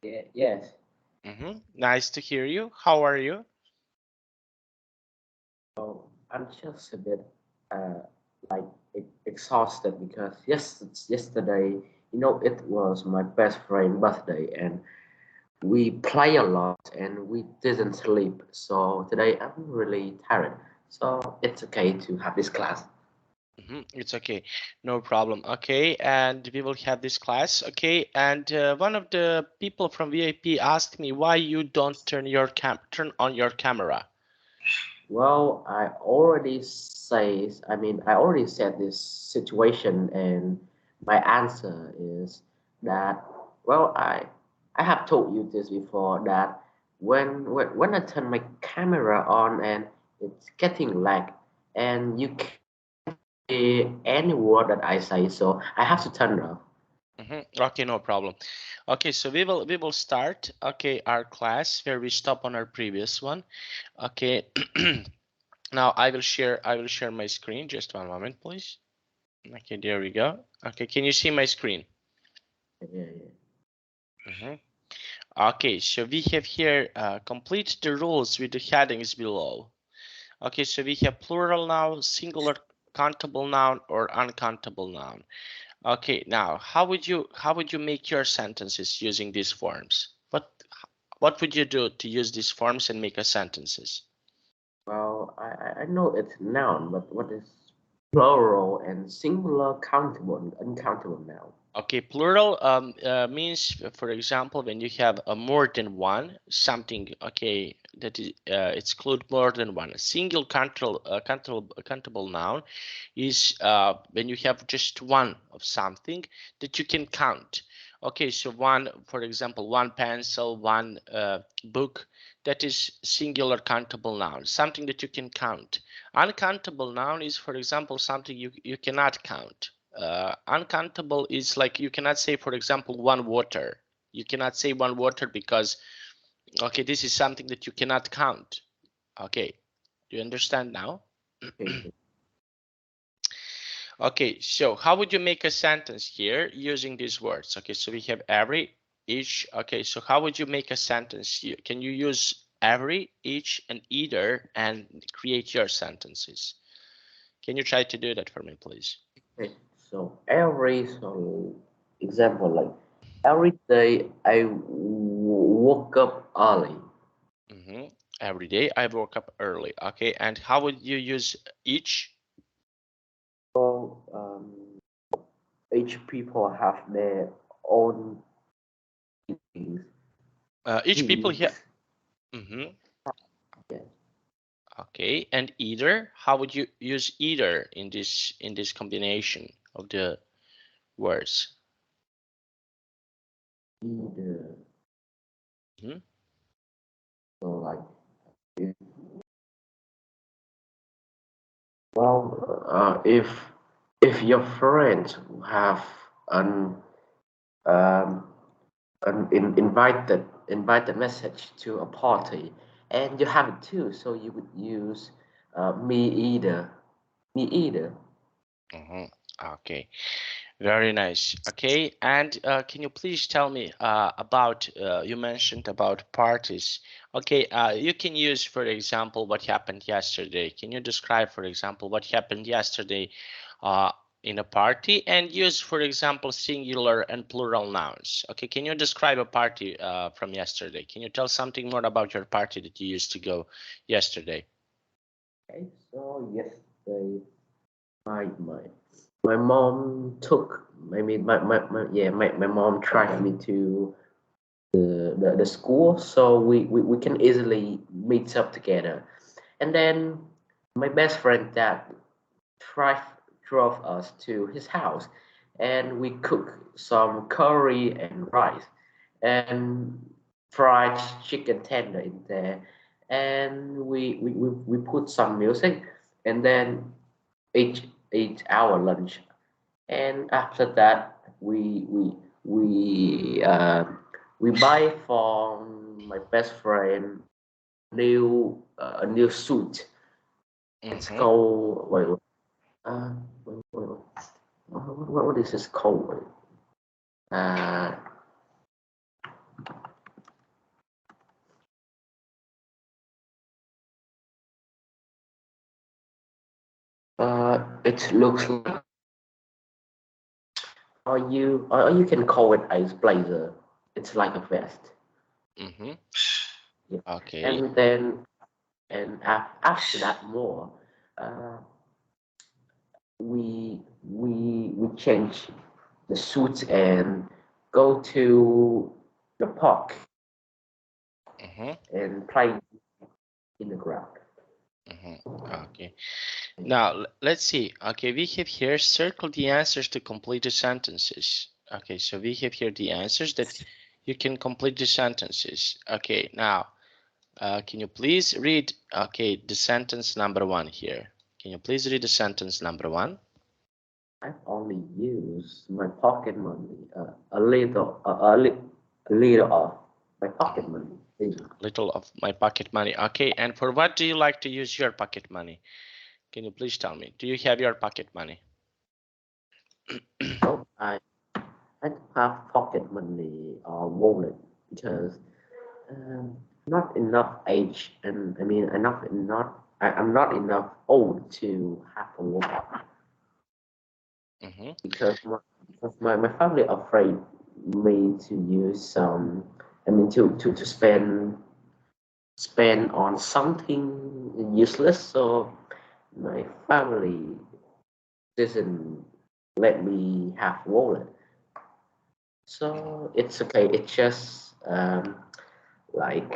Yeah, yes. Nice to hear you. How are you? So I'm just a bit uh, like exhausted because yesterday, it was my best friend's birthday and we play a lot and we didn't sleep. So today I'm really tired. So it's okay to have this class. It's okay, no problem. Okay, and we will have this class. Okay, and one of the people from VIP asked me why you don't turn on your camera. Well, I already said this situation, and my answer is that, well, I have told you this before that when I turn my camera on and it's getting lag, and you can't hear any word that I say, so I have to turn it off. Okay, no problem. Okay, so we will start. Okay, our class where we stop on our previous one. Okay, now I will share my screen. Just one moment, please. Okay, there we go. Okay, can you see my screen? Yeah, yeah. Mhm. Okay, so we have here complete the rules with the headings below. Okay, so we have plural noun, singular countable noun, or uncountable noun. Okay, now how would you make your sentences using these forms? What would you do to use these forms and make a sentences? Well, I know it's noun, but what is plural and singular, countable and uncountable noun? Okay, plural means, for example, when you have a more than one something, okay, that is exclude more than one. A single countable noun is when you have just one of something that you can count. Okay, so one, for example, one pencil, one book, that is singular countable noun, something that you can count. Uncountable noun is, for example, something you cannot count. Uncountable is like you cannot say, for example, one water. You cannot say one water because, okay, this is something that you cannot count. Okay, do you understand now? Okay, okay. Okay, so how would you make a sentence here using these words? Okay, so we have every, each. Okay, so how would you make a sentence here? Can you use every, each, and either and create your sentences? Can you try to do that for me, please? Okay. So example like every day I woke up early. hmm Every day I woke up early. Okay, and how would you use each? So each people have their own things. Each people here. Things. hmm Yes. Okay, and either. How would you use either in this combination of the words? Either. Mhm. So like if, well if your friends have an um invited message to a party and you have it too, so you would use me either. Me either. Mhm. Okay, very nice. Okay, and can you please tell me about you mentioned about parties. Okay, you can use, for example, what happened yesterday. Can you describe, for example, what happened yesterday uh, in a party and use, for example, singular and plural nouns? Okay, can you describe a party from yesterday? Can you tell something more about your party that you used to go yesterday? Okay, so yesterday my mom took I mean my yeah my mom drive me to the school so we can easily meet up together, and then my best friend dad drive drove us to his house, and we cook some curry and rice and fried chicken tender in there, and we put some music, and then eat our lunch, and after that we buy from my best friend a new suit. It's Mm-hmm. called uh, wait, what is this called? Uh, It looks like, or you can call it a blazer. It's like a vest. Mm-hmm. Yeah. Okay. And then, after that more, uh, we change the suits and go to the park Mm-hmm. and play in the ground. Mm-hmm. Okay. Now let's see. Okay, we have here circle the answers to complete the sentences. Okay, so we have here the answers that you can complete the sentences. Okay, now can you please read the sentence number 1 here? Can you please read the sentence number 1? I've only used my pocket money, a little of my pocket money. Little of my pocket money. Okay, and for what do you like to use your pocket money? Can you please tell me? Do you have your pocket money? So I don't have pocket money or wallet because not enough age, and I mean I'm not enough old to have a wallet Mm-hmm. because my family afraid me to use some, I mean to spend on something useless, so my family doesn't let me have wallet. So it's okay. It's just like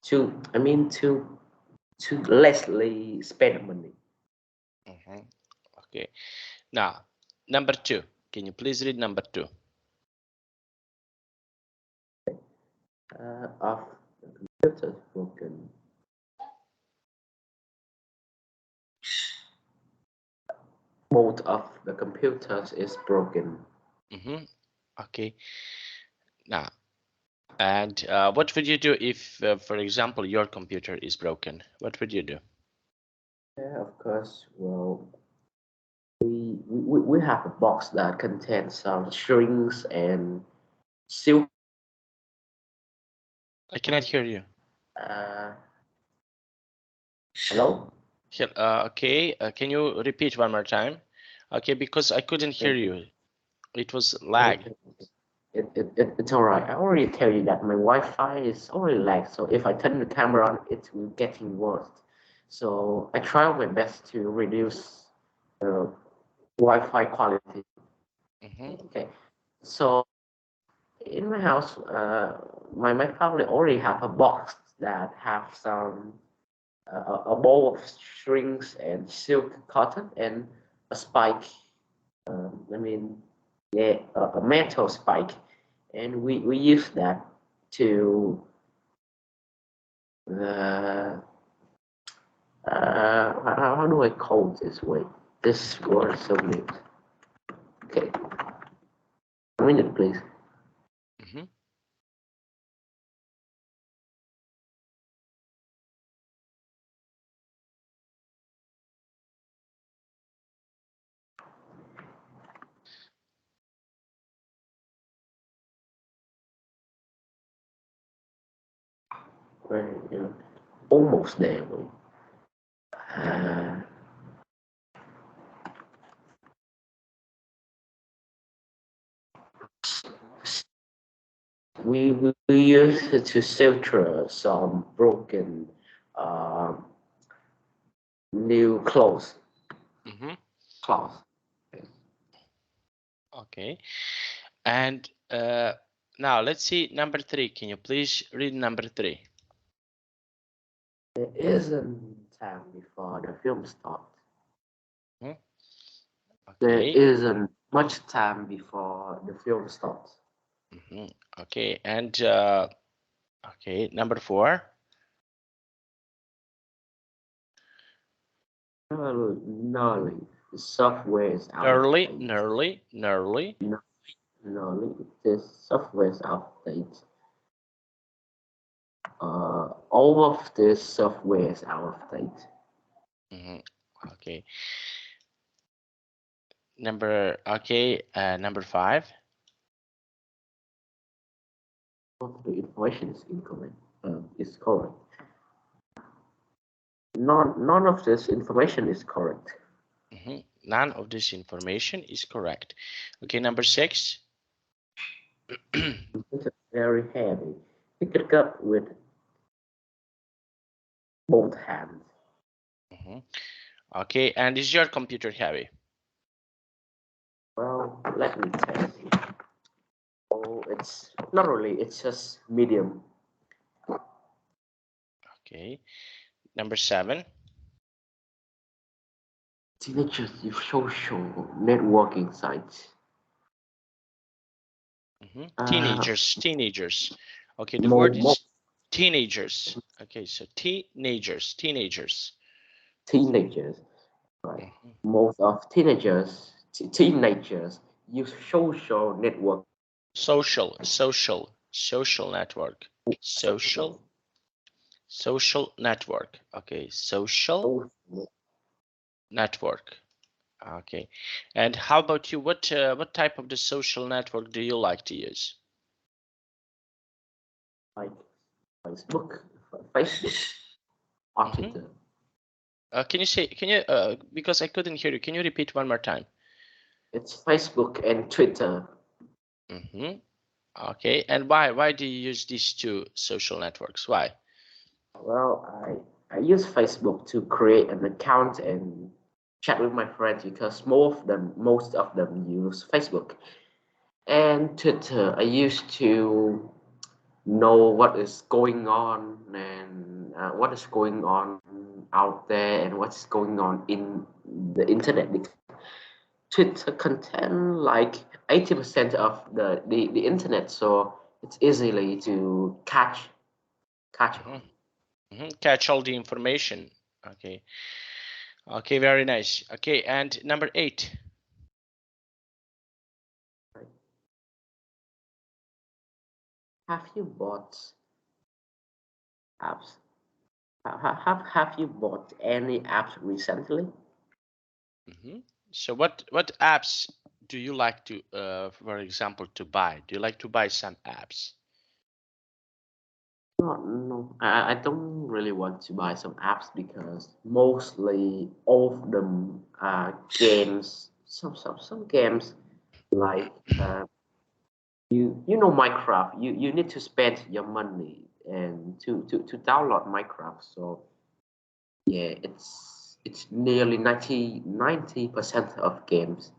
to lessly spend money. Mm-hmm. Okay. Now, number 2. Can you please read number 2? Of the computers broken. Both of the computers is broken. Mm-hmm. Okay. Now, and what would you do if, for example, your computer is broken? What would you do? Yeah, of course. Well, we have a box that contains some strings and silk. I cannot hear you. Uh, Hello. Okay. Can you repeat one more time? Okay, because I couldn't hear Okay. you. It was lag. Okay. It's all right. I already tell you that my Wi-Fi is already lagged. So if I turn the camera on, it will getting worse. So I try my best to reduce the Wi-Fi quality. Mm-hmm. Okay. So in my house, my family already have a box that have some a bowl of strings and silk cotton and a spike. I mean, yeah, a metal spike, and we use that to uh, how do I call this way? This word is so weird. Okay, a minute, please. Mm-hmm. Right, you know, almost there. Though. Uh, we use it to filter some broken um, new clothes. Mm-hmm. Cloth. Okay. And now let's see number 3. Can you please read number 3? There isn't time before the film starts. Hmm? There Okay. isn't much time before the film starts. Mm-hmm. Okay. And okay, number 4. Gnarly. The software is out of Nearly, date. nearly, nearly. Gnarly. The software is out of date. All of this software is out of date. Mm-hmm. Okay. Number 5. All of the information is incorrect. Is correct. None of this information is correct. None of this information is correct. Okay, number 6. It's very heavy. Pick it up with both hands. Okay, and is your computer heavy? Well, let me tell you. Oh, it's not really, it's just medium. Okay, number 7. Teenagers use social networking sites. Teenagers. Okay, the More, word more is teenagers. Okay, so teenagers. teenagers, right? Most of teenagers use social network. Social network. Social network. Okay, social network. Okay, and how about you? What type of the social network do you like to use? Like Facebook, or Twitter. Can you because I couldn't hear you, can you repeat one more time? It's Facebook and Twitter. Okay, and why do you use these two social networks? Why? Well, I use Facebook to create an account and chat with my friends because most of them use Facebook. And Twitter, I used to know what is going on and what is going on out there and what's going on in the internet. Twitter contain like 80% of the internet, so it's easily to catch. Catch all the information. Okay. Okay, very nice. Okay, and number 8. Have you bought apps? Have you bought any apps recently? So what apps do you like to, for example, to buy? Do you like to buy some apps? No, I don't really want to buy some apps because mostly all of them are games. Some games like you know Minecraft. You need to spend your money and to download Minecraft. So yeah, it's nearly 90% of games.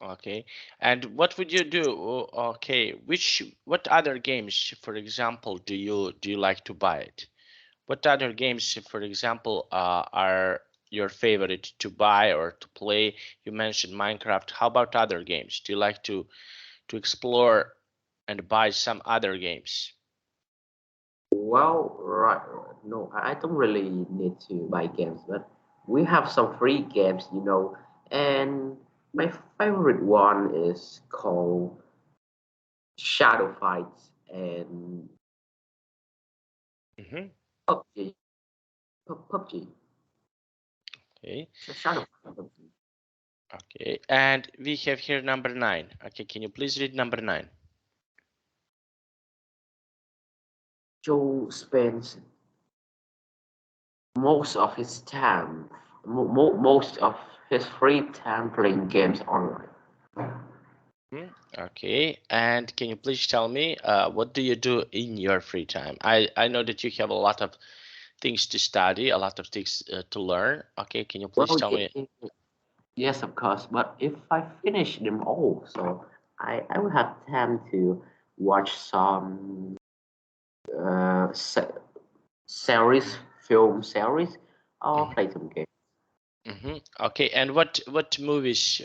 Okay, and what would you do? Okay, what other games, for example, do you like to buy it? What other games, for example, are your favorite to buy or to play? You mentioned Minecraft. How about other games? Do you like to explore and buy some other games? Well, right, no, I don't really need to buy games, but we have some free games, and my favorite one is called Shadow Fights and PUBG. PUBG. Okay. Shadow Fights. Okay, and we have here number 9. Okay, can you please read number 9? Joe spends most of his time, most of his free time playing games online. Okay, and can you please tell me what do you do in your free time? I know that you have a lot of things to study, a lot of things to learn. Okay, can you please Well, tell me? yes, of course, but if I finish them all, so I will have time to watch some uh, se series, film series, or play some games. Okay, and what movies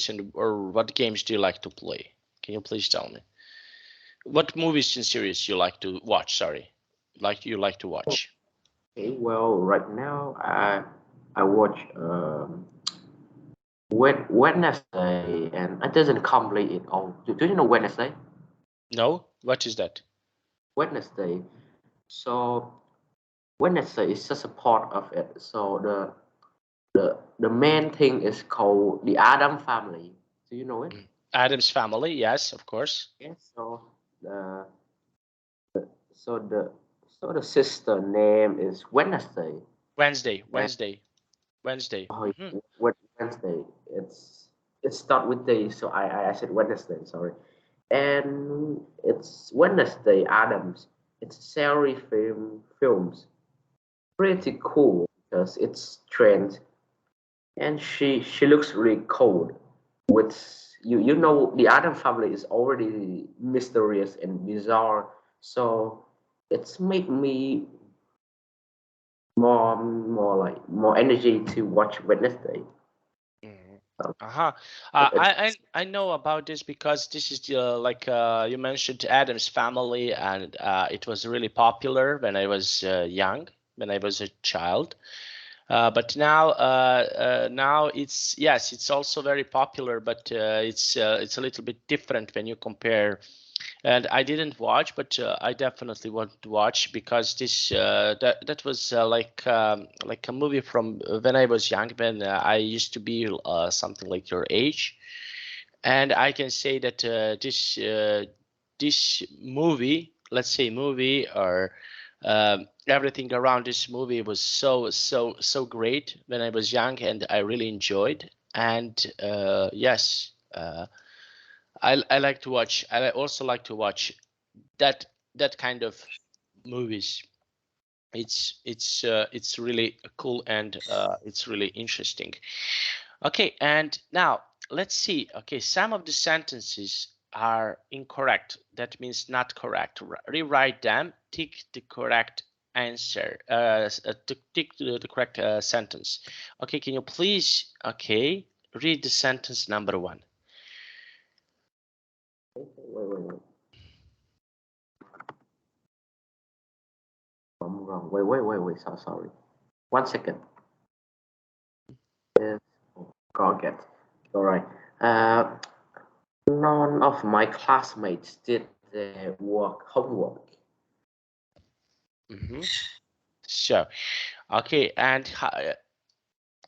and or what games do you like to play? Can you please tell me? What movies and series you like to watch? Sorry, you like to watch? Okay, well, right now I watch Wednesday, and I doesn't complete it all. Do you know Wednesday? No, what is that? Wednesday. So Wednesday is just a part of it. So the main thing is called the Adam family. Do you know it? Adam's Family, yes, of course. Yes. The so the So the sister name is Wednesday. Wednesday. And Wednesday. Wednesday. oh, Wednesday. It start with day, so I said Wednesday. Sorry. And it's Wednesday Adams. It's Sari films. Pretty cool because it's trend, and she looks really cold. With you know the Adam family is already mysterious and bizarre, so it's made me more energy to watch Wednesday. Mhm. So Uh-huh. it's I know about this because this is like you mentioned Adam's Family, and it was really popular when I was young, when I was a child. But now it's, yes, it's also very popular, but it's a little bit different when you compare. And I didn't watch, but I definitely want to watch because this that was like a movie from when I was young, when I used to be something like your age, and I can say that this movie, let's say movie, or everything around this movie was so great when I was young, and I really enjoyed. And yes, I like to watch. I also like to watch that that kind of movies. It's really cool, and it's really interesting. Okay, and now let's see. Okay, some of the sentences are incorrect. That means not correct. Rewrite them. Tick the correct answer. Tick the correct sentence. Okay, can you please, okay, read the sentence number one. wait. I'm wrong. Wait. So sorry. 1 second. Yes. Forget. All right. Uh, None of my classmates did their homework. Mm-hmm. So, okay, and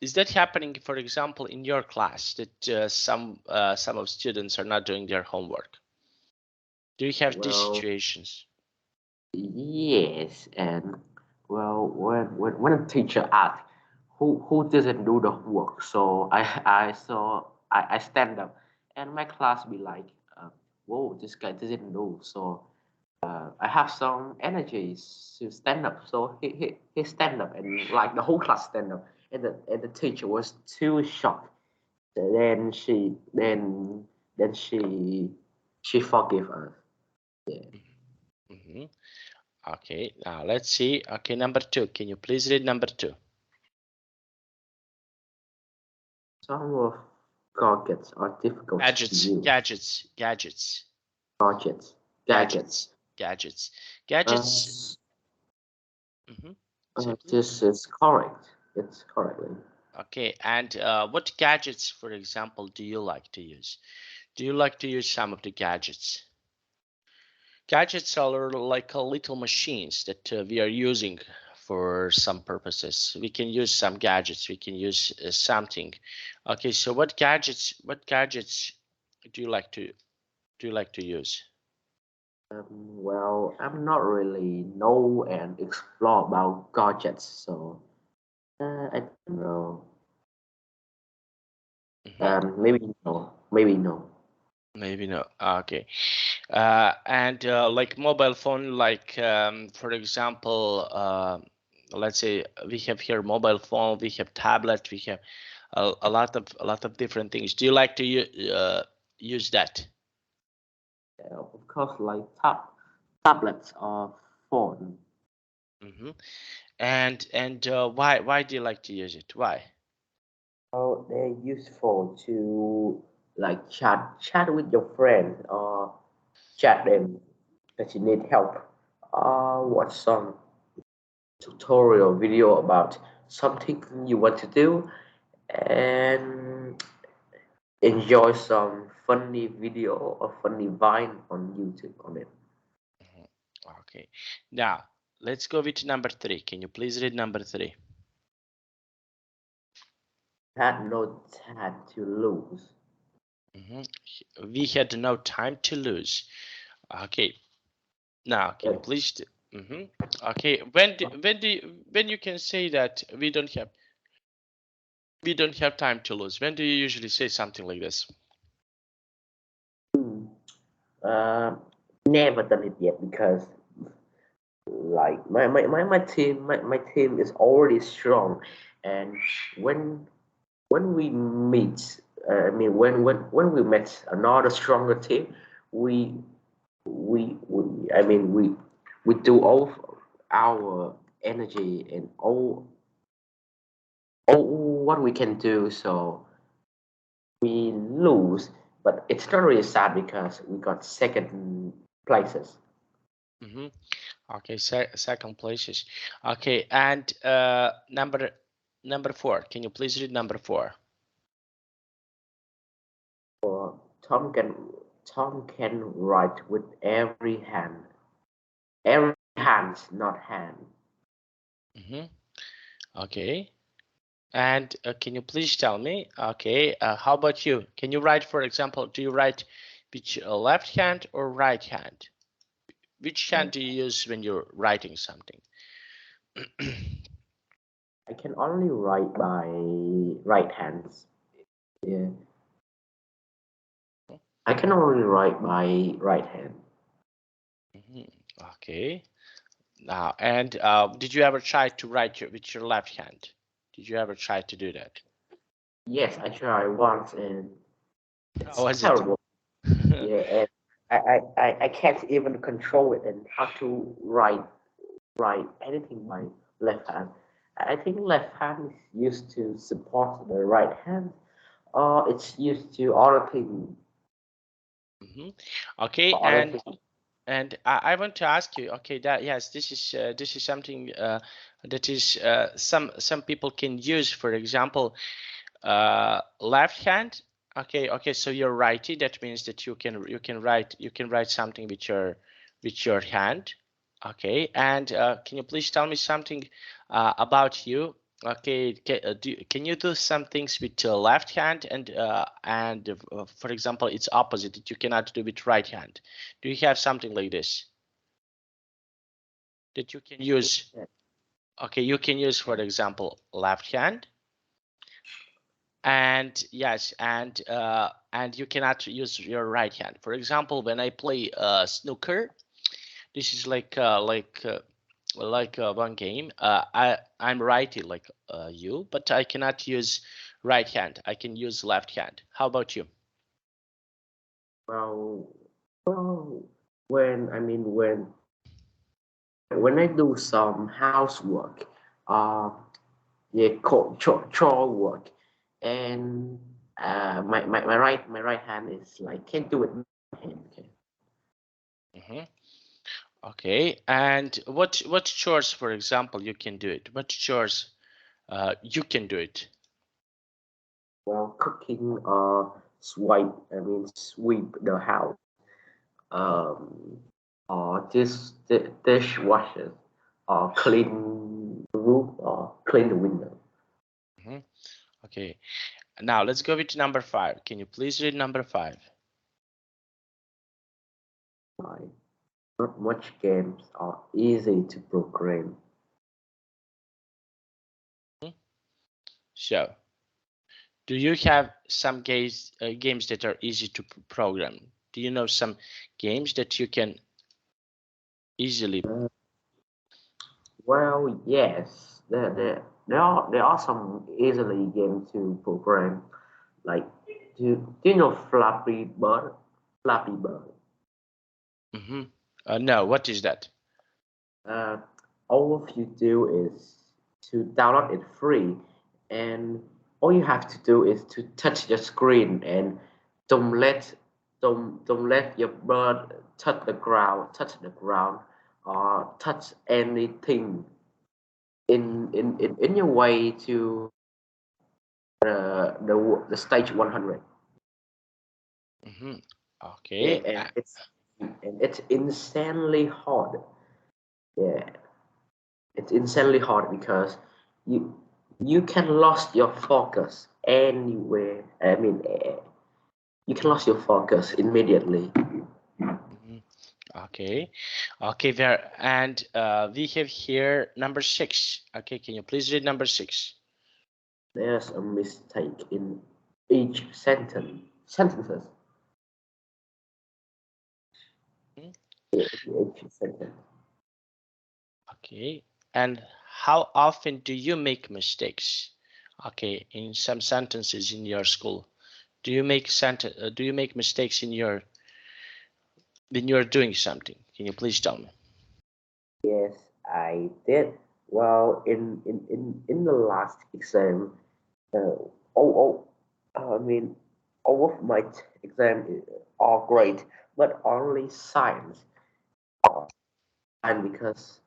is that happening, for example, in your class, that some of students are not doing their homework? Do you have these Well, situations? yes, and well, when a teacher asked who doesn't do the homework, so I stand up, and my class be like, whoa, this guy doesn't do. So I have some energy to stand up, so he stand up, and like the whole class stand up, and the teacher was too shocked. Then she forgive us. Yeah. Mm-hmm. Okay, now let's see. Okay, number two. Can you please read number two? Some of gadgets are difficult to Gadgets, use. gadgets, gadgets, Gadgets, gadgets, gadgets. gadgets, Uh, gadgets. Mm-hmm. Say please. this is correct. It's correctly. Okay, and what gadgets, for example, do you like to use? Do you like to use some of the gadgets? Gadgets are like little machines that we are using for some purposes. We can use some gadgets. We can use something. Okay, so what gadgets do you like to use? Well, I'm not really know and explore about gadgets, so I don't know. Hmm. Maybe no. Maybe no. Maybe no. Okay. And like mobile phone, like for example, let's say we have here mobile phone, we have tablet, we have a lot of different things. Do you like to use that? Of course, like tablets or phone. Hmm. And why do you like to use it? Why? Oh, they're useful to like chat with your friend or chat them that you need help. Watch some tutorial video about something you want to do and enjoy some funny video or funny vine on YouTube on it. Mhm. Okay. Now let's go with number three. Can you please read number three? Had no time to lose. Hmm. We had no time to lose. Okay. Now, can you It, please? Okay. When you can say that we don't have time to lose? When do you usually say something like this? Never done it yet because like my team is already strong, and when we meet when we met another stronger team, we we do all our energy and all what we can do, so we lose, but it's not really sad because we got second places. Okay, second places. Okay, and number 4. Can you please read number 4? Or Tom can write with every hand. Every hands, not hand. Okay. And can you please tell me, okay, how about you? Can you write, for example, do you write with left hand or right hand? Which hand do you use when you're writing something? I can only write by right hands. Yeah. I can only write by right hand. Okay. Now, and did you ever try to write with your left hand? Did you ever try to do that? Yes, I tried once and it's How was it? terrible. Yeah, and I can't even control it and how to write anything by left hand. I think left hand is used to support the right hand, or it's used to other things. Okay, Other things. and I want to ask you, okay, that yes, this is something that is some people can use. For example, left hand. Okay, so you're righty. That means that you can write something with your hand. Okay, and can you please tell me something about you? Okay, can you do some things with your left hand, and for example, it's opposite that you cannot do with right hand. Do you have something like this that you can use? Okay, you can use, for example, left hand, and yes, and you cannot use your right hand. For example, when I play snooker, this is like one game. I'm righty like you, but I cannot use right hand. I can use left hand. How about you? Well, well, when I do some housework, uh, yeah, chore work, and my right hand is like can't do it. Okay. Okay, and what chores, for example, you can do it? What chores you can do it? Well, cooking, sweep the house, um, or dishwasher, or clean the room, or clean the window. Okay, now let's go with number 5. Can you please read number 5? Not much games are easy to program. So, do you have some games that are easy to program? Do you know some games that you can easily? Well, yes, there are some easily games to program. Like, do you know Flappy Bird? Flappy Bird. No, what is that? Uh, all of you do is to download it free, and all you have to do is to touch the screen and don't let your bird touch the ground, or touch anything in your way to the stage 100. Yeah, Okay. and it's insanely hard. Yeah, it's insanely hard because you you can lost your focus anywhere. You can lose your focus immediately. Okay, okay, there, and we have here number 6. Okay, can you please read number 6? There's a mistake in each sentences. Hmm? Each sentence. Okay, and how often do you make mistakes? Okay, in some sentences in your school, do you make mistakes in your when you're doing something? Can you please tell me? Yes, I did. Well, in the last exam, all I mean, all of my exam are great, but only science. And because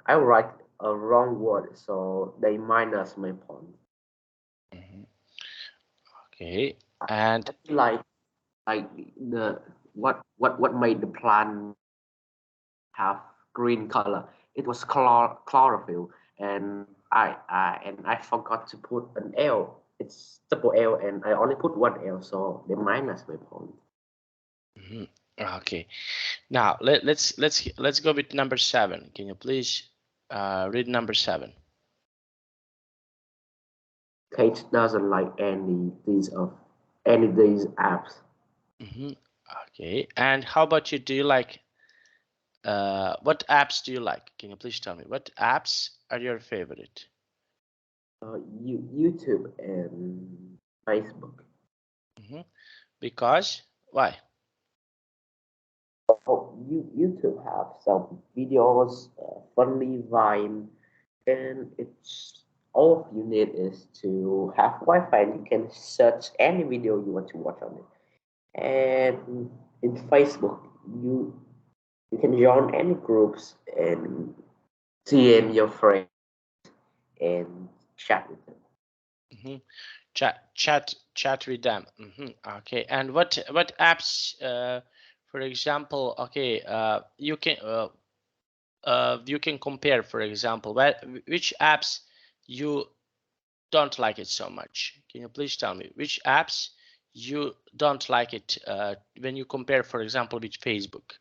I write a wrong word, so they minus my point. Mhm. Okay, and Like the what made the plant have green color? It was chlorophyll, and I forgot to put an L. It's double L, and I only put one L, so they minus my point. mhm. Okay, now let's go with number 7. Can you please read number 7? Kate doesn't like any of these apps. Mhm. Okay, and how about you? Do you like what apps do you like? Can you please tell me what apps are your favorite? YouTube and Facebook. Mhm. Because why? Oh, YouTube have some videos, funny Vine, and it's all you need is to have Wi-Fi and you can search any video you want to watch on it. And in Facebook, you you can join any groups and DM your friends and chat with them. Mhm. Chat with them. Okay, and what apps? For example, okay, you can compare. For example, which apps you don't like it so much? Can you please tell me which apps you don't like it when you compare, for example, with Facebook?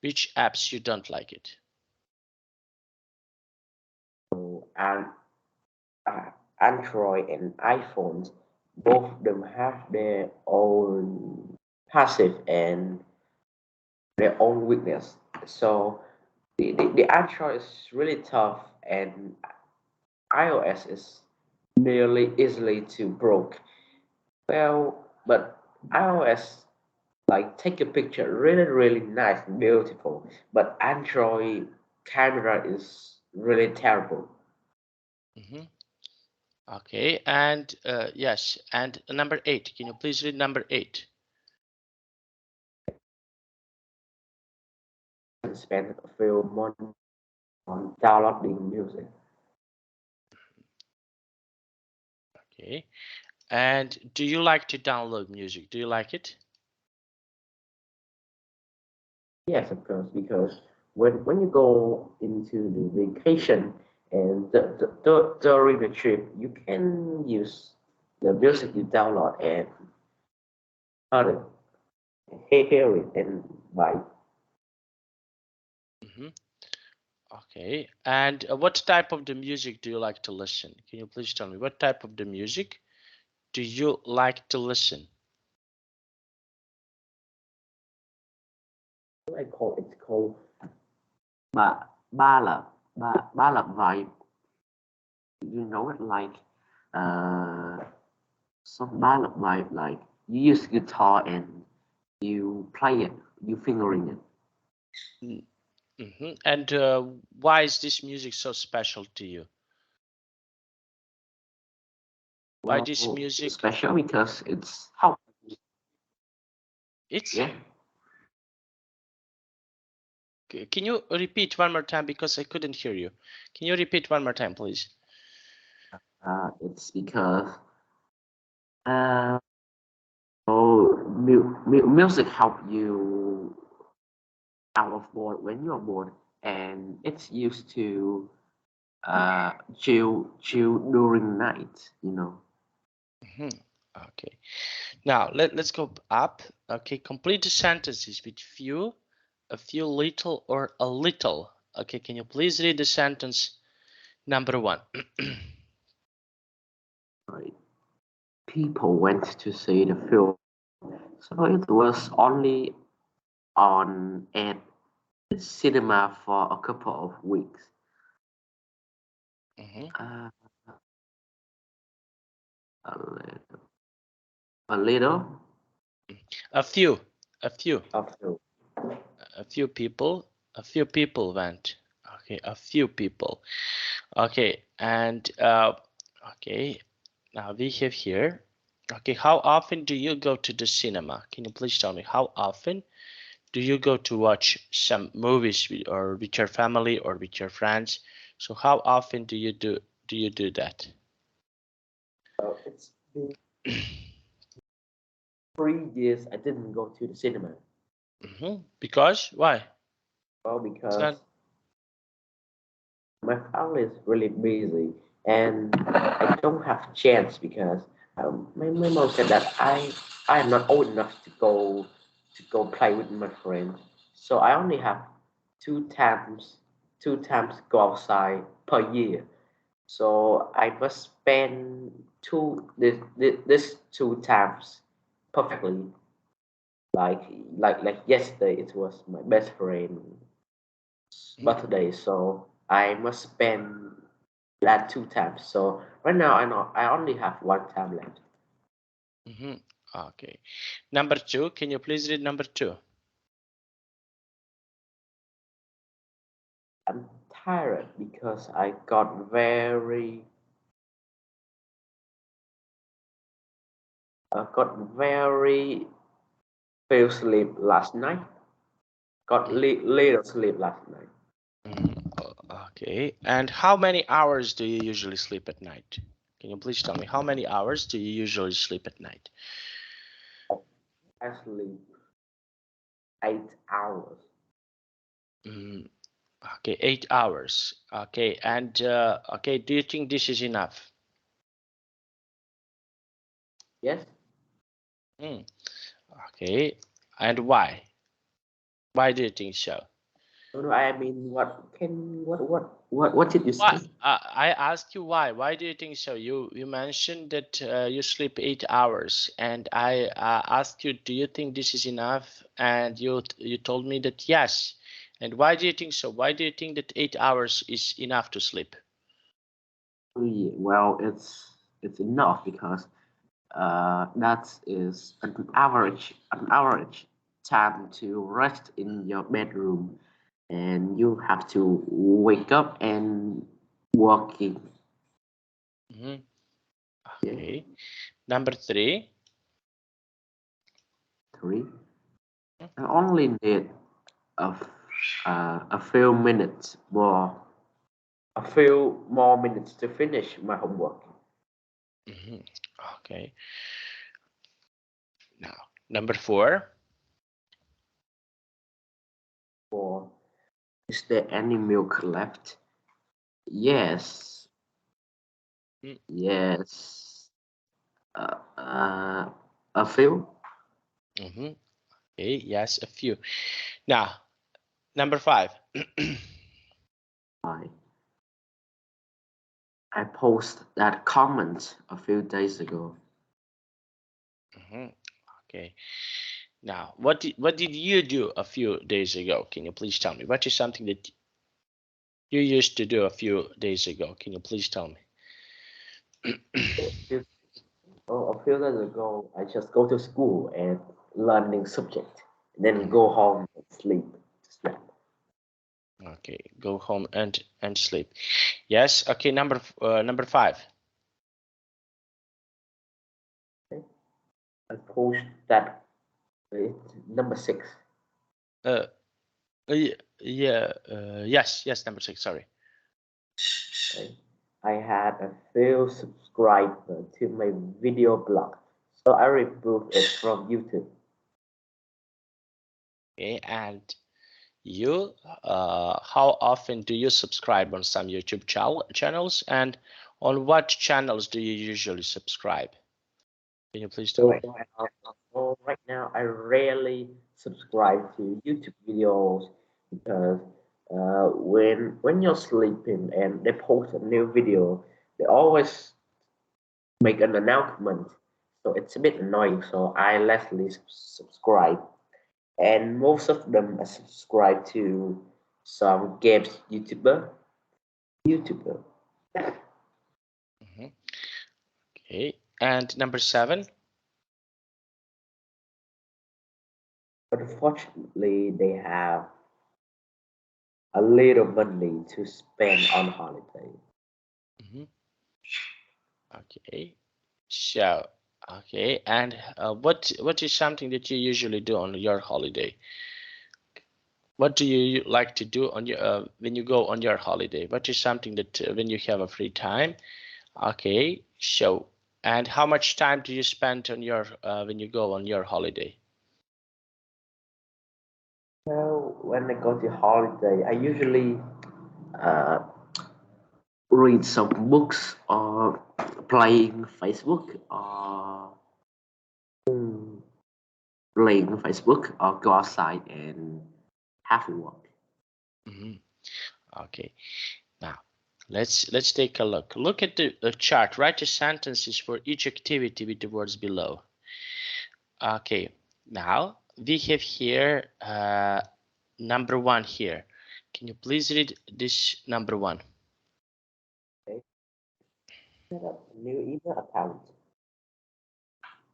Which apps you don't like it? And uh, Android and iPhones, both of them have their own passive and their own weakness. So the Android is really tough, and iOS is nearly easily to broke. Well, but iOS like take a picture really nice and beautiful, but Android camera is really terrible. Mhm. Okay, and yes, and number 8. Can you please read number 8? I spend a few months on downloading music. Okay, and do you like to download music? Do you like it? Yes, of course, because when you go into the vacation and during the trip, you can use the music you download and hear hear it and vibe. Hmm. Okay, and what type of the music do you like to listen? Can you please tell me what type of the music do you like to listen? I call it's called ballad, ballad vibe. You know it like uh some ballad vibe like you use guitar and you play it, you fingering it. Mm-hmm. And why is this music so special to you? Why this Well, music? special because it's how It's. yeah. Can you repeat one more time because I couldn't hear you? Can you repeat one more time, please? It's because uh, oh, music help you out of bored when you're bored, and it's used to chill during night. You know. Mhm. Okay. Now let's go up. Okay, complete the sentences with few a few, little, or a little? Okay, can you please read the sentence number 1? Right. People went to see the film, so it was only on at the cinema for a couple of weeks. Uh, a little, a little, A few, a few, a few. a few people went. Okay, a few people. Okay, and okay, now we have here. Okay, how often do you go to the cinema? Can you please tell me how often do you go to watch some movies or with your family or with your friends? So how often do you do that? It's been 3 years I didn't go to the cinema. Because why? Well, because my family is really busy and I don't have chance because my mom said that I am not old enough to go play with my friends. So I only have two times two times go outside per year. So I must spend this 2 times perfectly. Like like yesterday, it was my best friend's birthday, so I must spend that 2 times. So right now, I only have 1 time left. Okay. Number 2, can you please read number 2? I'm tired because I got very few sleep last night. Got little sleep last night. Okay. And how many hours do you usually sleep at night? Can you please tell me how many hours do you usually sleep at night? I sleep 8 hours. Okay, 8 hours. Okay, and okay, do you think this is enough? Yes. Okay, and why? Why do you think so? No, no. I mean, what did you Why? say? I asked you why. Why do you think so? You mentioned that you sleep 8 hours, and I asked you, do you think this is enough? And you told me that yes. And why do you think so? Why do you think that 8 hours is enough to sleep? Well, it's enough because that is an average time to rest in your bedroom, and you have to wake up and working. Yeah. Okay. Number 3. 3. I only need a a few minutes more, a few more minutes to finish my homework. Okay. Now, number 4. Or is there any milk left? Yes. Yes. Uh, uh, a few. Okay, yes, a few. Now, number 5. I I posted that comment a few days ago. Okay. Now, what did you do a few days ago? Can you please tell me? What is something that you used to do a few days ago? Can you please tell me? A few days ago, I just go to school and learning subject, then go home and sleep. Okay, go home and sleep. Yes. Okay. Number 5. Okay. I post that number 6. Uh, yeah. Yes. Number 6. Sorry. Okay. I had a few subscribers to my video blog, so I removed it from YouTube. Okay. And you, how often do you subscribe on some YouTube channels, and on what channels do you usually subscribe? Can you please tell me? Right now, I rarely subscribe to YouTube videos because when you're sleeping and they post a new video, they always make an announcement. So it's a bit annoying. So I lastly subscribe, and most of them are subscribed to some games YouTuber. Mhm. Okay, and number 7. But unfortunately, they have a little money to spend on holiday. Mhm. Okay, so okay, and what is something that you usually do on your holiday? What do you like to do on your when you go on your holiday? What is something that when you have a free time? Okay, so and how much time do you spend on your when you go on your holiday? So when I go to holiday, I usually uh, read some books or playing Facebook or mm, playing Facebook or go outside and have a walk. Mhm. Okay, now let's take a look. Look at the chart. Write the sentences for each activity with the words below. Okay, now we have here number 1 here. Can you please read this number 1? Okay. Set up a new email account.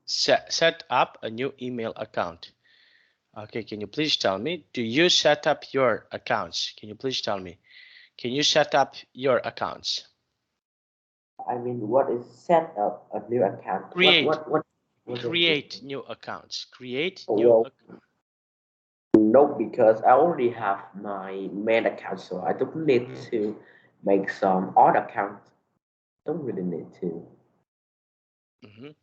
Set up a new email account. Okay, can you please tell me, do you set up your accounts? Can you please tell me, can you set up your accounts? I mean, what is set up a new account? Create, What does it create mean? new accounts. Create new. Well, no, because I already have my main account, so I don't need to make some odd account. Don't really need to Mhm.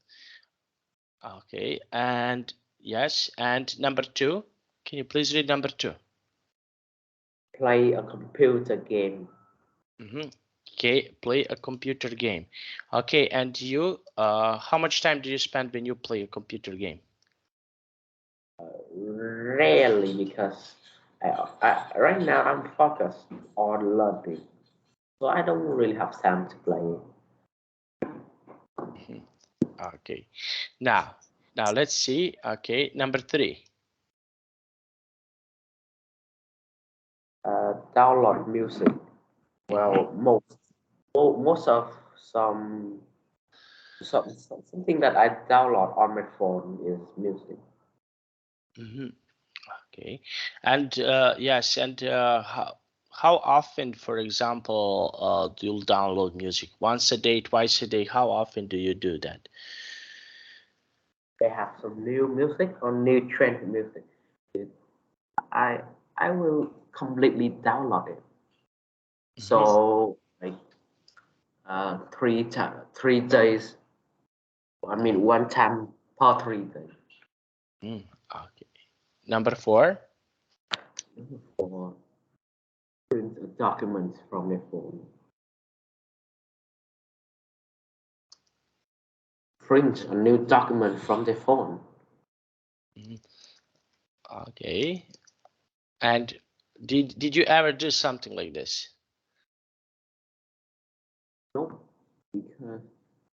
Okay, and yes, and number 2, can you please read number 2? play a computer game. Okay, play a computer game. Okay, and you, how much time do you spend when you play a computer game? Rarely, because right now I'm focused on learning, so I don't really have time to play. Mhm. Okay, now let's see. Okay, number 3. Download music. Mhm. Well, most of something that I download on my phone is music. Mhm. Okay, and yes, and how often, for example, do you download music? Once a day, twice a day? How often do you do that? They have some new music or new trend music. It, I I will completely download it. Mhm. So like 3 days. I mean Mhm. 1 time per 3 days. Okay, number 4. For print a document from your phone. Print a new document from the phone. Mhm. Okay, and did you ever do something like this? No, because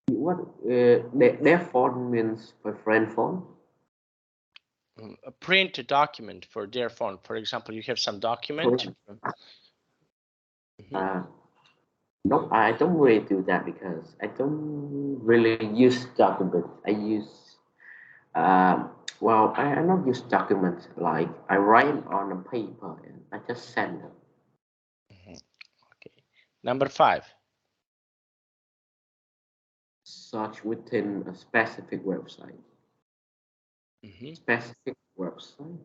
what their phone means my friend phone. Print a document for their phone. For example, you have some document. Print. Mhm. Uh, no, I don't really do that because I don't really use documents. I use I don't use documents like I write on a paper and I just send them. Mhm. Okay, number 5. Search within a specific website. Mhm. Specific website.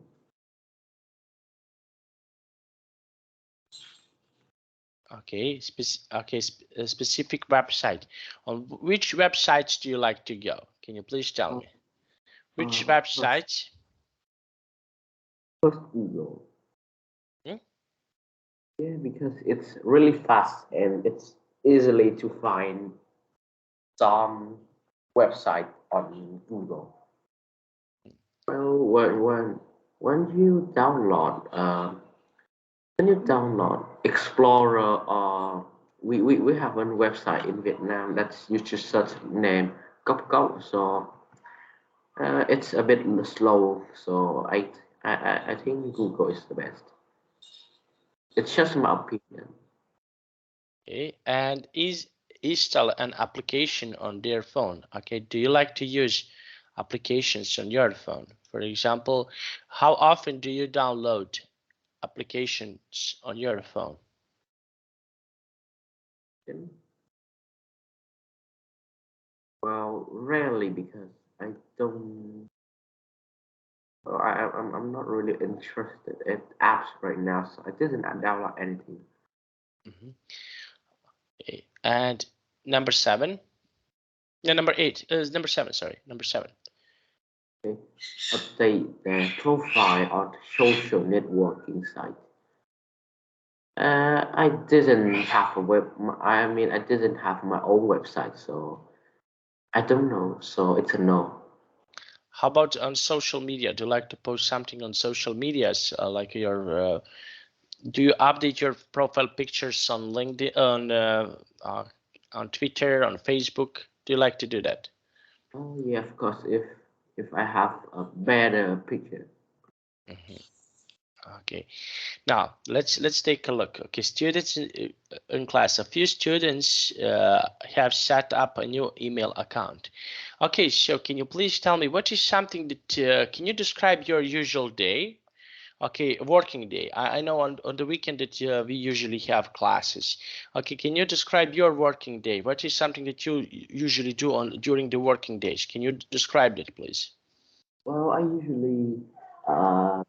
Okay, a specific website. On which websites do you like to go? Can you please tell Uh, me? Which first, websites? first Google. Hmm? Yeah, because it's really fast and it's easily to find some website on Google. Well, one when you download Explorer, or we have one website in Vietnam that's you just search name Cốc Cốc, so it's a bit slow. So I think Google is the best. It's just my opinion. Okay, and is install an application on their phone. Okay, do you like to use applications on your phone? For example, how often do you download applications on your phone? Well, rarely, because I don't. I'm not really interested in apps right now, so I didn't download anything. Okay. And number 7. Yeah, number 8 is number 7. Sorry, number 7. Okay. Update the profile on social networking site. I didn't have a web. I mean, I didn't have my own website, so I don't know. So it's a no. How about on social media? Do you like to post something on social medias, like your? Do you update your profile pictures on LinkedIn, on Twitter, on Facebook? Do you like to do that? Oh yeah, of course. If I have a better picture. Okay, now let's take a look. Okay, students in class, a few students have set up a new email account. Okay, so can you please tell me what is something that can you describe your usual day? Okay, working day. I know on the weekend that we usually have classes. Okay, can you describe your working day? What is something that you usually do on during the working days? Can you describe that, please? Well, I usually uh,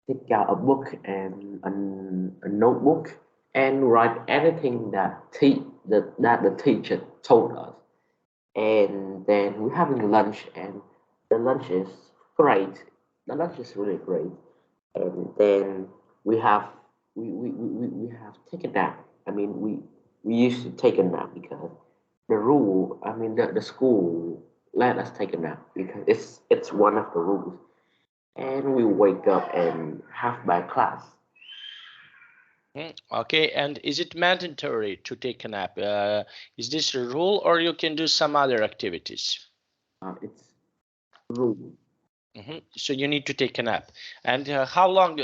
take out a book and a notebook and write anything that the teacher told us. And then we're having lunch, and the lunch is great. The lunch is really great. And then we have we have taken nap. I mean, we used to take a nap because the rule. I mean, the school let us take a nap because it's one of the rules. And we wake up and have my class. Okay, and is it mandatory to take a nap? Is this a rule, or you can do some other activities? It's rule. So you need to take a nap. And how long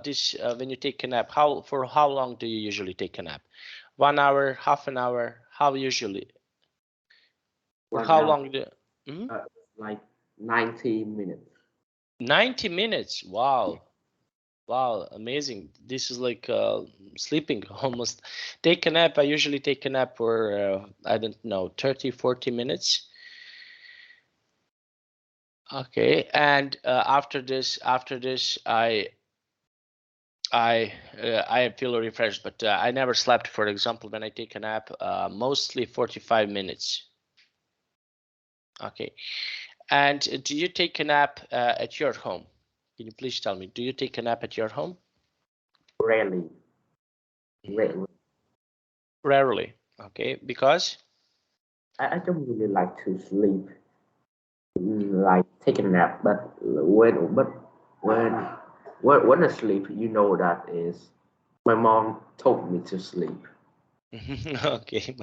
this when you take a nap? How long do you usually take a nap? 1 hour, half an hour? How usually? For One how hour, long? Mhm. like 90 minutes. 90 minutes. Wow. Wow, amazing. This is like sleeping almost. Take a nap. I usually take a nap for, I don't know, 30, 40 minutes. Okay, and after this, I feel refreshed, but I never slept. For example, when I take a nap, mostly 45 minutes. Okay, and do you take a nap at your home? Can you please tell me? Do you take a nap at your home? Rarely, rarely. Rarely. Okay, because. I don't really like to sleep, like take a nap. But when when I sleep, you know that is my mom told me to sleep. Okay,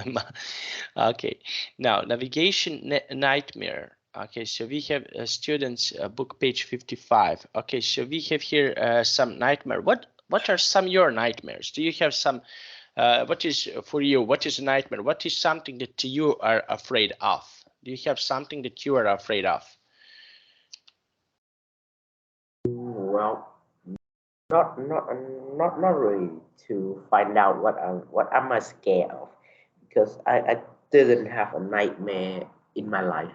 okay. Now navigation nightmare. Okay, so we have students book page 55. Okay, so we have here some nightmare. What are some your nightmares? Do you have some? What is for you? What is a nightmare? What is something that you are afraid of? Do you have something that you are afraid of? Well, not not not really to find out what am I scared of, because I didn't have a nightmare in my life.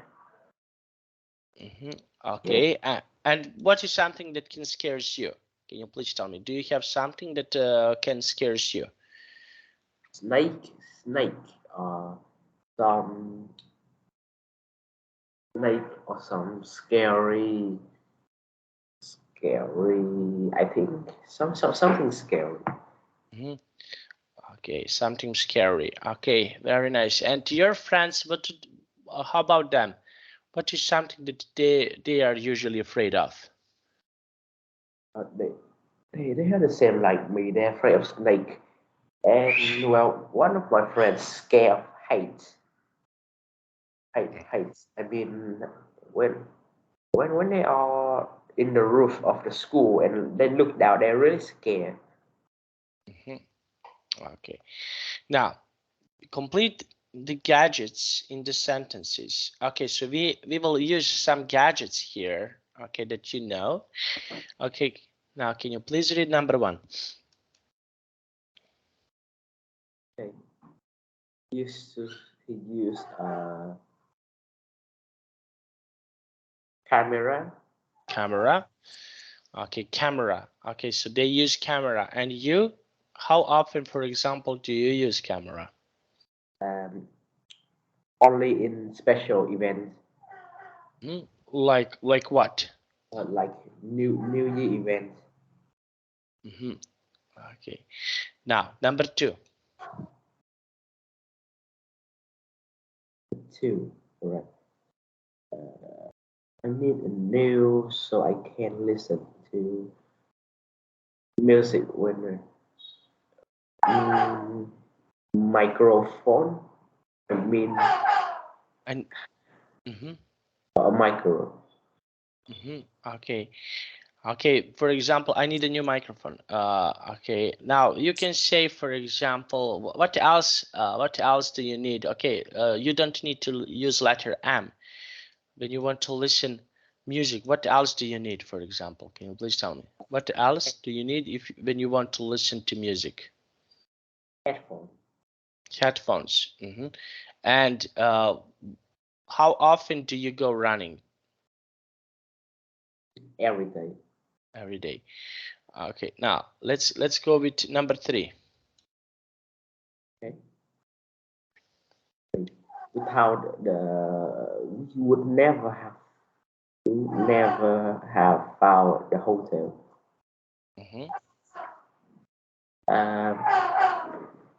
Yeah. Okay, and what is something that can scares you? Can you please tell me? Do you have something that can scares you? Snake, snake, uh, some snake or some scary. I think something scary. Mhm. Okay, something scary. Okay, very nice. And to your friends, how about them? What is something that they are usually afraid of? They had the same like me. They're afraid of snake. And well, one of my friends scared of heights. Heights. I mean, when when they are in the roof of the school and they look down, they're really scared. Mhm. Okay. Now, complete the gadgets in the sentences. Okay, so we will use some gadgets here. Okay, that you know. Okay, now can you please read number 1? Okay. Used to he used camera. Camera. Okay, camera. Okay, so they use camera. And you, how often, for example, do you use camera? Um, Only in special events, Like what? like New Year events. Okay. Now, number 2. Two, correct. I need a new so I can listen to music when mm, microphone. I mean And mm-hmm, a micro. okay. Okay, for example, I need a new microphone. Okay, now you can say, for example, what else do you need? Okay, you don't need to use letter M when you want to listen music. What else do you need, for example? Can you please tell me? What else do you need if when you want to listen to music? Headphone. Headphones. And how often do you go running? Every day. Every day. Okay, now let's go with number 3. Okay. Without the we would never have found the hotel. Um,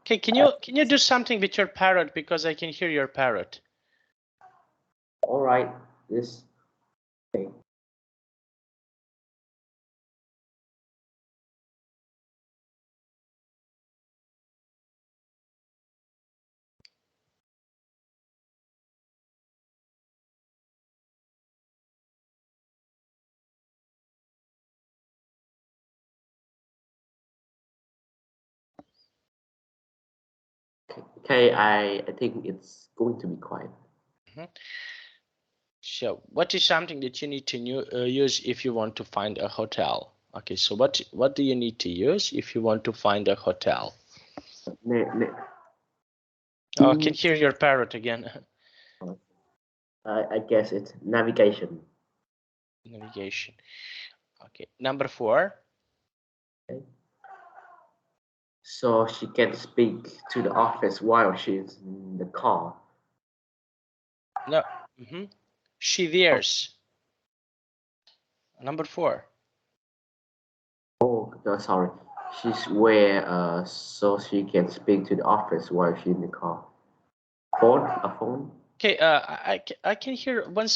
Okay, can you do something with your parrot, because I can hear your parrot. all right. This. Okay. Okay. I think it's going to be quiet. So what is something that you need to use if you want to find a hotel? Okay, so what do you need to use if you want to find a hotel? Ne- ne- Oh, I can hear your parrot again. I guess it's navigation. Navigation. Okay, number 4. Okay. So she can speak to the office while she's in the car. No. She wears. Number 4. Oh, no, sorry. She's where so she can speak to the office while she's in the car. Phone? A phone? Okay, I can hear one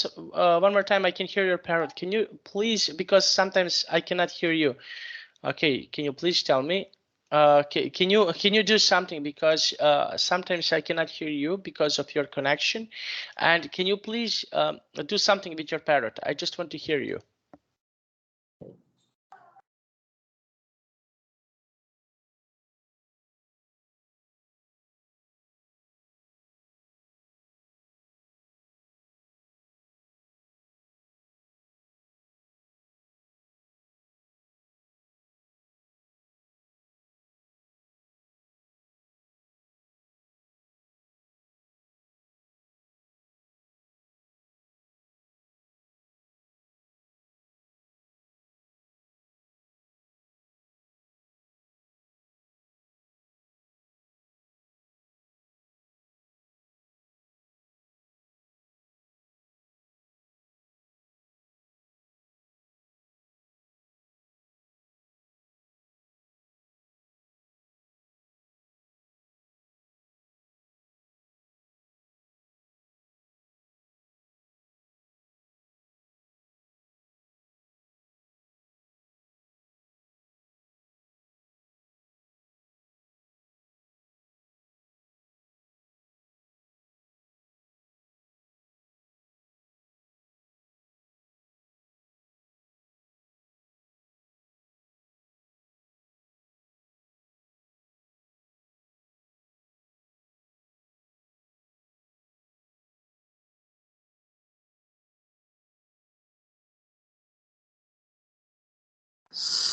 more time. I can hear your parrot. Can you please, because sometimes I cannot hear you. Okay, can you please tell me? Can you do something, because sometimes I cannot hear you because of your connection, and can you please do something with your parrot? I just want to hear you.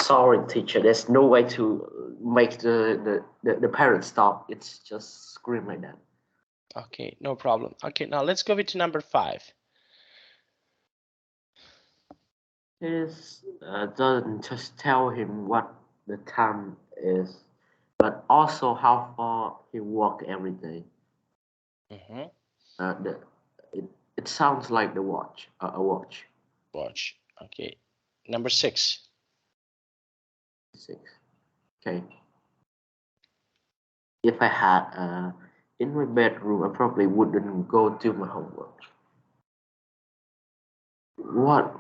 sorry, teacher. There's no way to make the parrot stop. It's just scream like that. Okay, no problem. Okay, now let's go with number 5. This doesn't just tell him what the time is, but also how far he walk every day. The, it, it sounds like the watch, a watch. Watch. Okay, number 6. 6. Okay. If I had in my bedroom, I probably wouldn't go do my homework. What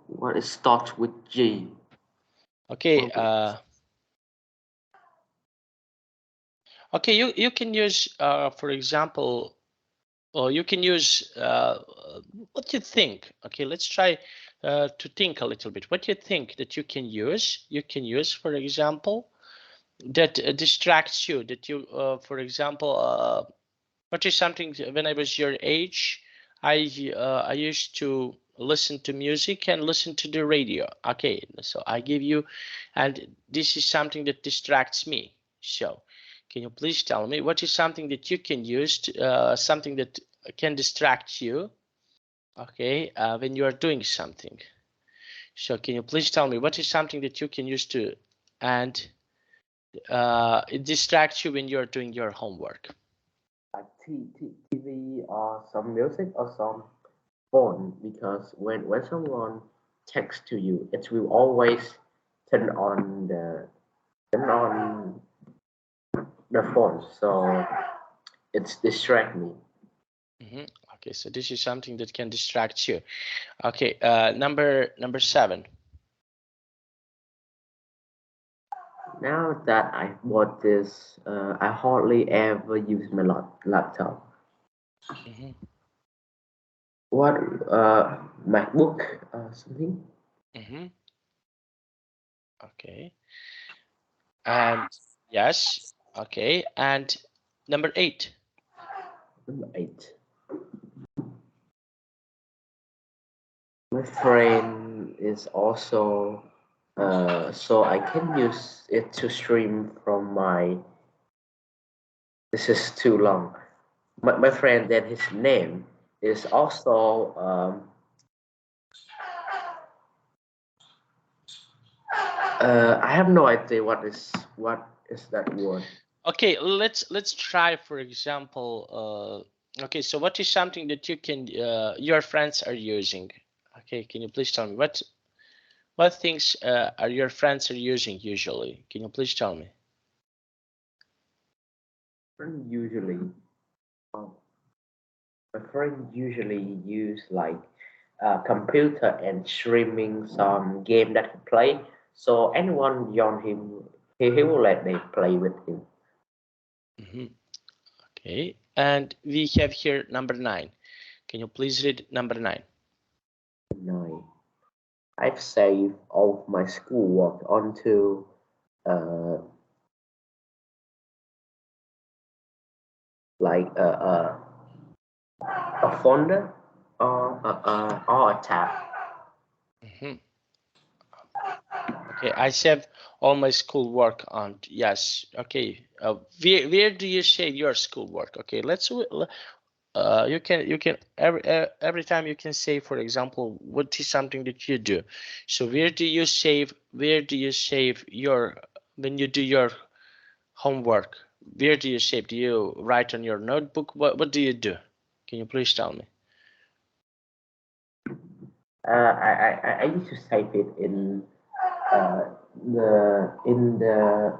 what is starts with G? Okay. Okay, you can use for example, or you can use what you think. Okay, let's try to think a little bit. What you think that you can use? You can use, for example, that distracts you. That you, for example, what is something when I was your age, I used to listen to music and listen to the radio. Okay, so I give you, and this is something that distracts me. So can you please tell me what is something that you can use to, something that can distract you, okay, when you are doing something? So can you please tell me what is something that you can use to, and it distracts you when you're doing your homework? TV or some music or some phone, because when someone texts to you, it will always turn on turn on the phone, so it's distract me. Okay, so this is something that can distract you. Okay, number 7. Now that I bought this, I hardly ever use my laptop. What MacBook something? Okay, and yes, okay, and number 8. Number 8. My friend is also so I can use it to stream from my. This is too long. My friend, then his name is also I have no idea what is that word. Okay, let's try, for example, okay, so what is something that you can your friends are using? Okay, can you please tell me what things are your friends are using usually? Can you please tell me? Usually, my friend usually use like a computer and streaming some game that he play. So anyone beyond him, he will let they play with him. Okay, and we have here number 9. Can you please read number 9? 9. I've saved all of my schoolwork onto uh, like a folder or a tab. Okay, I save all my schoolwork on, yes. Okay, where do you save your schoolwork? Okay, let's you can every time you can say, for example, what is something that you do. So where do you save your, when you do your homework, where do you save? Do you write on your notebook? What do you do? Can you please tell me? I used to save it in the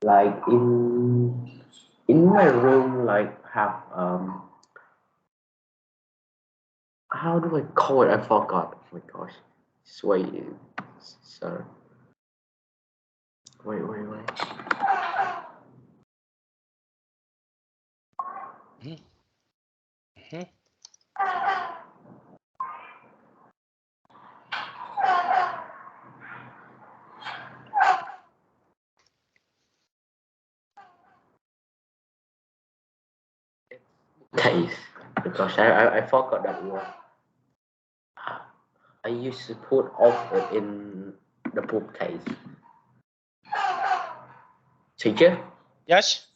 like in my room, like have how do I call it? I forgot. Oh my gosh. Just wait, sir. Wait. Case. Because I forgot that word. I used to put off it in the bookcase. Teacher? Yes.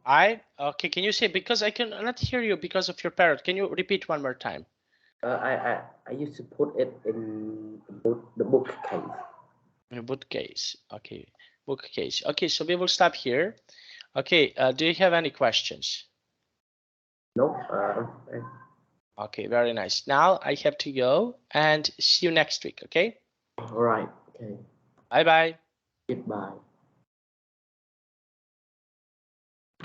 Okay. Can you say, because I cannot hear you because of your parrot? Can you repeat one more time? I used to put it in the bookcase. In a bookcase. Okay. Bookcase. Okay. So we will stop here. Okay. Do you have any questions? No. Okay. Very nice. Now I have to go, and see you next week. Okay. All right. Okay. Bye bye. Goodbye.